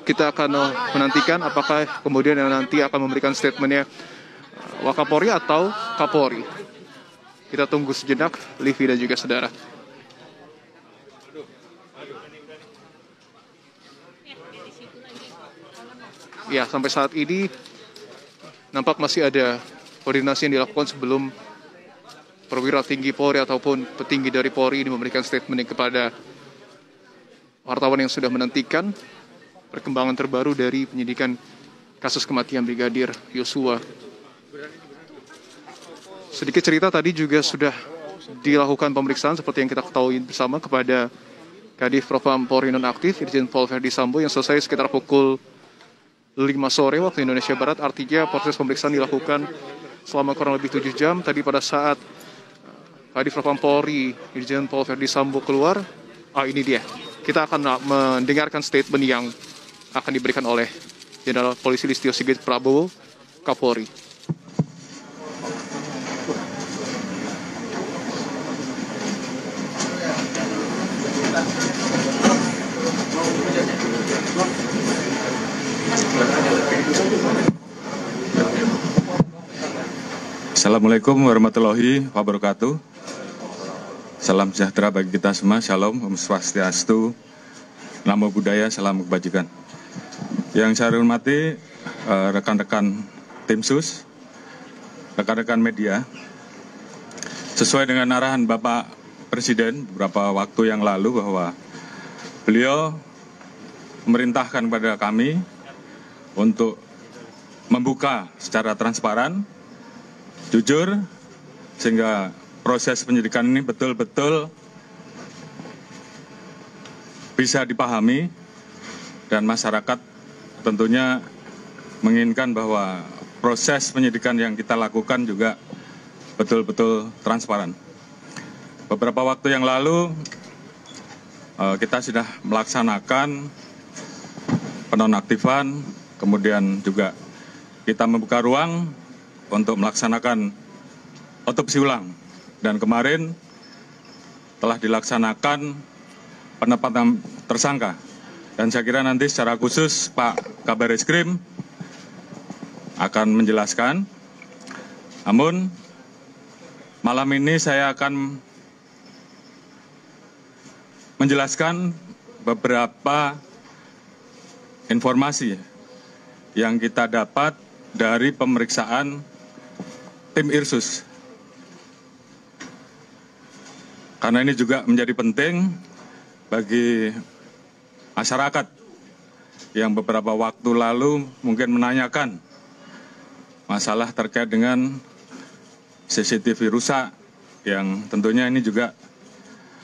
Kita akan menantikan apakah kemudian yang nanti akan memberikan statementnya Wakapolri atau Kapolri. Kita tunggu sejenak, Livi dan juga saudara. Ya, sampai saat ini nampak masih ada koordinasi yang dilakukan sebelum perwira tinggi Polri ataupun petinggi dari Polri ini memberikan statement kepada wartawan yang sudah menantikan perkembangan terbaru dari penyidikan kasus kematian Brigadir Yosua. Sedikit cerita, tadi juga sudah dilakukan pemeriksaan seperti yang kita ketahui bersama kepada Kadif Propam Polri nonaktif Irjen Pol Verdi Sambo yang selesai sekitar pukul 5 sore waktu Indonesia Barat. Artinya proses pemeriksaan dilakukan selama kurang lebih 7 jam. Tadi pada saat Kadif Propam Polri Irjen Pol Verdi Sambo keluar, ini dia. Kita akan mendengarkan statement yang akan diberikan oleh Jenderal Polisi Listio Sigit Prabowo, Kapolri. Assalamualaikum warahmatullahi wabarakatuh. Salam sejahtera bagi kita semua. Shalom, Om Swastiastu, Namo Buddhaya, salam kebajikan. Yang saya hormati rekan-rekan tim sus, rekan-rekan media, sesuai dengan arahan Bapak Presiden beberapa waktu yang lalu bahwa beliau memerintahkan kepada kami untuk membuka secara transparan, jujur, sehingga proses penyidikan ini betul-betul bisa dipahami dan masyarakat tentunya menginginkan bahwa proses penyidikan yang kita lakukan juga betul-betul transparan. Beberapa waktu yang lalu kita sudah melaksanakan penonaktifan, kemudian juga kita membuka ruang untuk melaksanakan otopsi ulang. Dan kemarin telah dilaksanakan penetapan tersangka. Dan saya kira nanti secara khusus Pak Kabar Eskrim akan menjelaskan. Namun malam ini saya akan menjelaskan beberapa informasi yang kita dapat dari pemeriksaan tim Irsus. Karena ini juga menjadi penting bagi masyarakat yang beberapa waktu lalu mungkin menanyakan masalah terkait dengan CCTV rusak, yang tentunya ini juga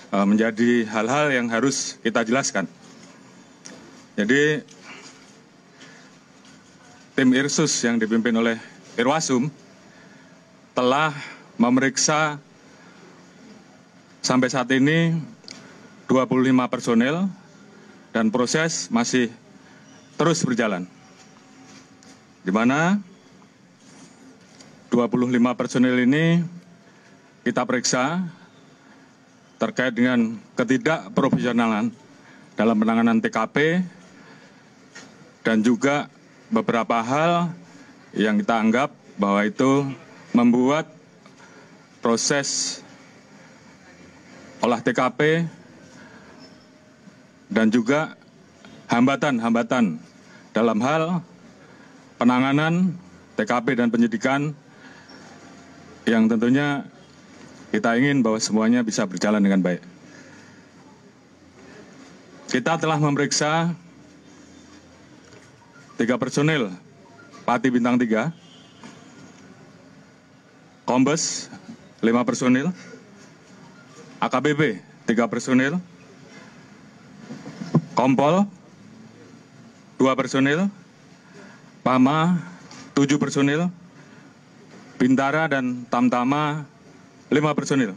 menjadi hal-hal yang harus kita jelaskan. Jadi tim Irsus yang dipimpin oleh Irwasum telah memeriksa sampai saat ini 25 personel dan proses masih terus berjalan. Di mana 25 personel ini kita periksa terkait dengan ketidakprofesionalan dalam penanganan TKP dan juga beberapa hal yang kita anggap bahwa itu membuat proses olah TKP dan juga hambatan-hambatan dalam hal penanganan TKP dan penyidikan yang tentunya kita ingin bahwa semuanya bisa berjalan dengan baik. Kita telah memeriksa 3 personil Pati Bintang 3, Kombes 5 personil, AKBP 3 personil, Kompol 2 personil, Pama 7 personil, Bintara dan Tamtama 5 personil.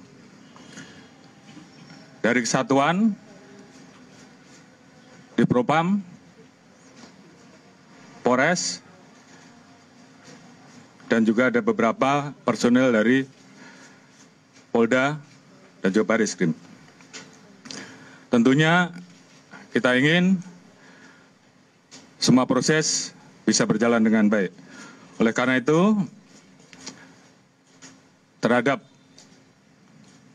Dari kesatuan di Propam, Polres, dan juga ada beberapa personil dari Polda dan juga Bareskrim. Tentunya kita ingin semua proses bisa berjalan dengan baik. Oleh karena itu, terhadap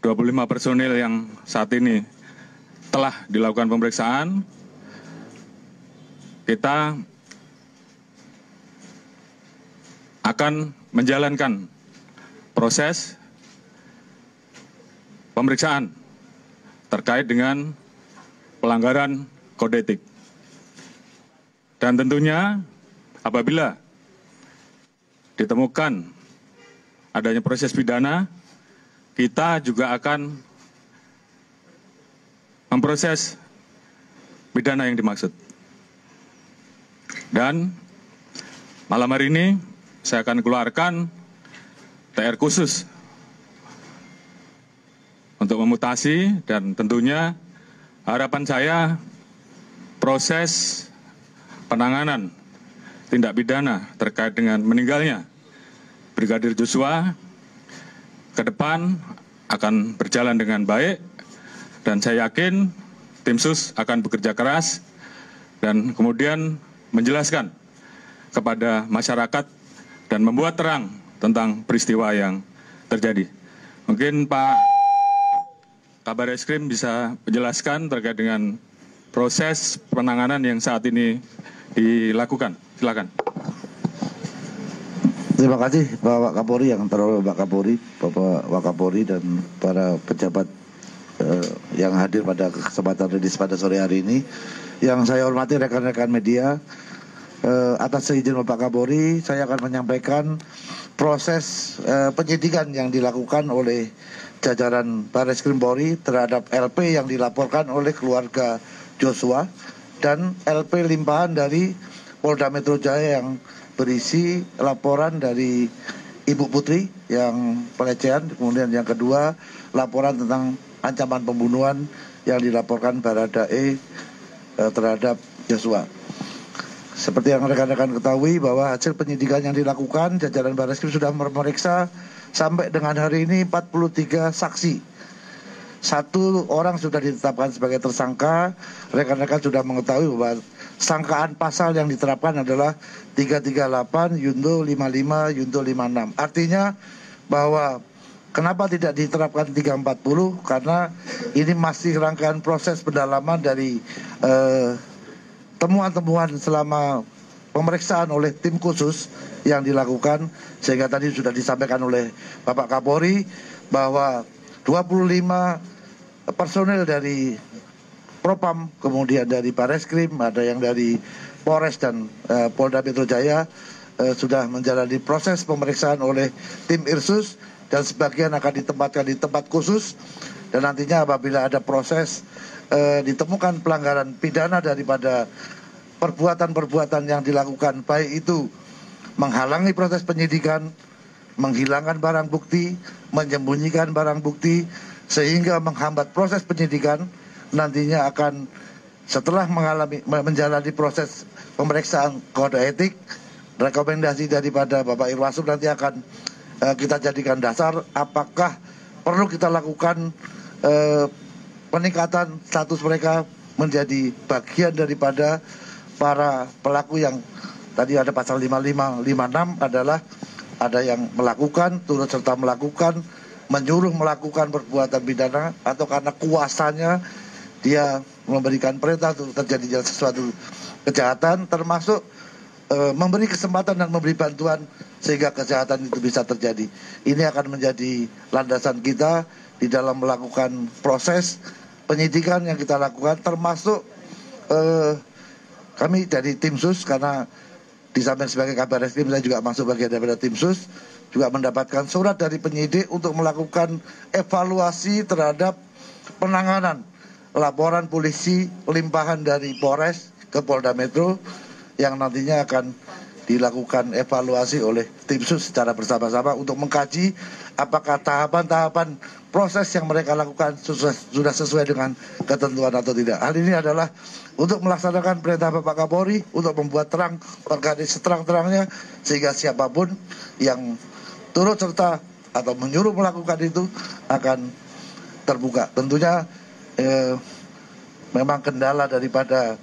25 personil yang saat ini telah dilakukan pemeriksaan, kita akan menjalankan proses pemeriksaan terkait dengan pelanggaran kode etik. Dan tentunya apabila ditemukan adanya proses pidana, kita juga akan memproses pidana yang dimaksud. Dan malam hari ini saya akan keluarkan TR khusus untuk memutasi, dan tentunya harapan saya proses penanganan tindak pidana terkait dengan meninggalnya Brigadir Joshua ke depan akan berjalan dengan baik, dan saya yakin tim sus akan bekerja keras dan kemudian menjelaskan kepada masyarakat dan membuat terang tentang peristiwa yang terjadi. Mungkin Pak Kabar Eskrim bisa menjelaskan terkait dengan proses penanganan yang saat ini dilakukan. Silakan. Terima kasih Bapak Kapolri, yang terhormat Bapak Kapolri, Bapak Wakapolri, dan para pejabat yang hadir pada kesempatan rilis pada sore hari ini. Yang saya hormati rekan-rekan media, atas izin Bapak Kapolri, saya akan menyampaikan proses penyidikan yang dilakukan oleh jajaran Barreskrim Polri terhadap LP yang dilaporkan oleh keluarga Joshua dan LP limpahan dari Polda Metro Jaya yang berisi laporan dari Ibu Putri yang pelecehan, kemudian yang kedua laporan tentang ancaman pembunuhan yang dilaporkan Baradae terhadap Joshua. Seperti yang rekan-rekan ketahui bahwa hasil penyidikan yang dilakukan, jajaran Barreskrim sudah memeriksa sampai dengan hari ini 43 saksi. 1 orang sudah ditetapkan sebagai tersangka. Rekan-rekan sudah mengetahui bahwa sangkaan pasal yang diterapkan adalah 338, Yunto 55, Yunto 56. Artinya bahwa kenapa tidak diterapkan 340? Karena ini masih rangkaian proses pendalaman dari temuan-temuan selama pemeriksaan oleh tim khusus yang dilakukan, sehingga tadi sudah disampaikan oleh Bapak Kapolri bahwa 25 personel dari Propam, kemudian dari Barreskrim, ada yang dari Polres dan Polda Metro Jaya sudah menjalani proses pemeriksaan oleh tim Irsus, dan sebagian akan ditempatkan di tempat khusus, dan nantinya apabila ada proses ditemukan pelanggaran pidana daripada perbuatan-perbuatan yang dilakukan, baik itu menghalangi proses penyidikan, menghilangkan barang bukti, menyembunyikan barang bukti, sehingga menghambat proses penyidikan, nantinya akan setelah menjalani proses pemeriksaan kode etik, rekomendasi daripada Bapak Irwasum nanti akan kita jadikan dasar apakah perlu kita lakukan peningkatan status mereka menjadi bagian daripada para pelaku yang tadi ada pasal 55, 56 adalah ada yang melakukan, turut serta melakukan, menyuruh melakukan perbuatan pidana, atau karena kuasanya dia memberikan perintah untuk terjadinya sesuatu kejahatan, termasuk memberi kesempatan dan memberi bantuan sehingga kejahatan itu bisa terjadi. Ini akan menjadi landasan kita di dalam melakukan proses penyidikan yang kita lakukan, termasuk kami dari tim sus, karena di samping sebagai Kabar Eskrim saya juga masuk bagian daripada tim sus, juga mendapatkan surat dari penyidik untuk melakukan evaluasi terhadap penanganan laporan polisi limpahan dari Polres ke Polda Metro, yang nantinya akan dilakukan evaluasi oleh tim sus secara bersama-sama untuk mengkaji apakah tahapan-tahapan proses yang mereka lakukan sudah sesuai dengan ketentuan atau tidak. Hal ini adalah untuk melaksanakan perintah Bapak Kapolri untuk membuat terang organisasi seterang-terangnya, sehingga siapapun yang turut serta atau menyuruh melakukan itu akan terbuka. Tentunya memang kendala daripada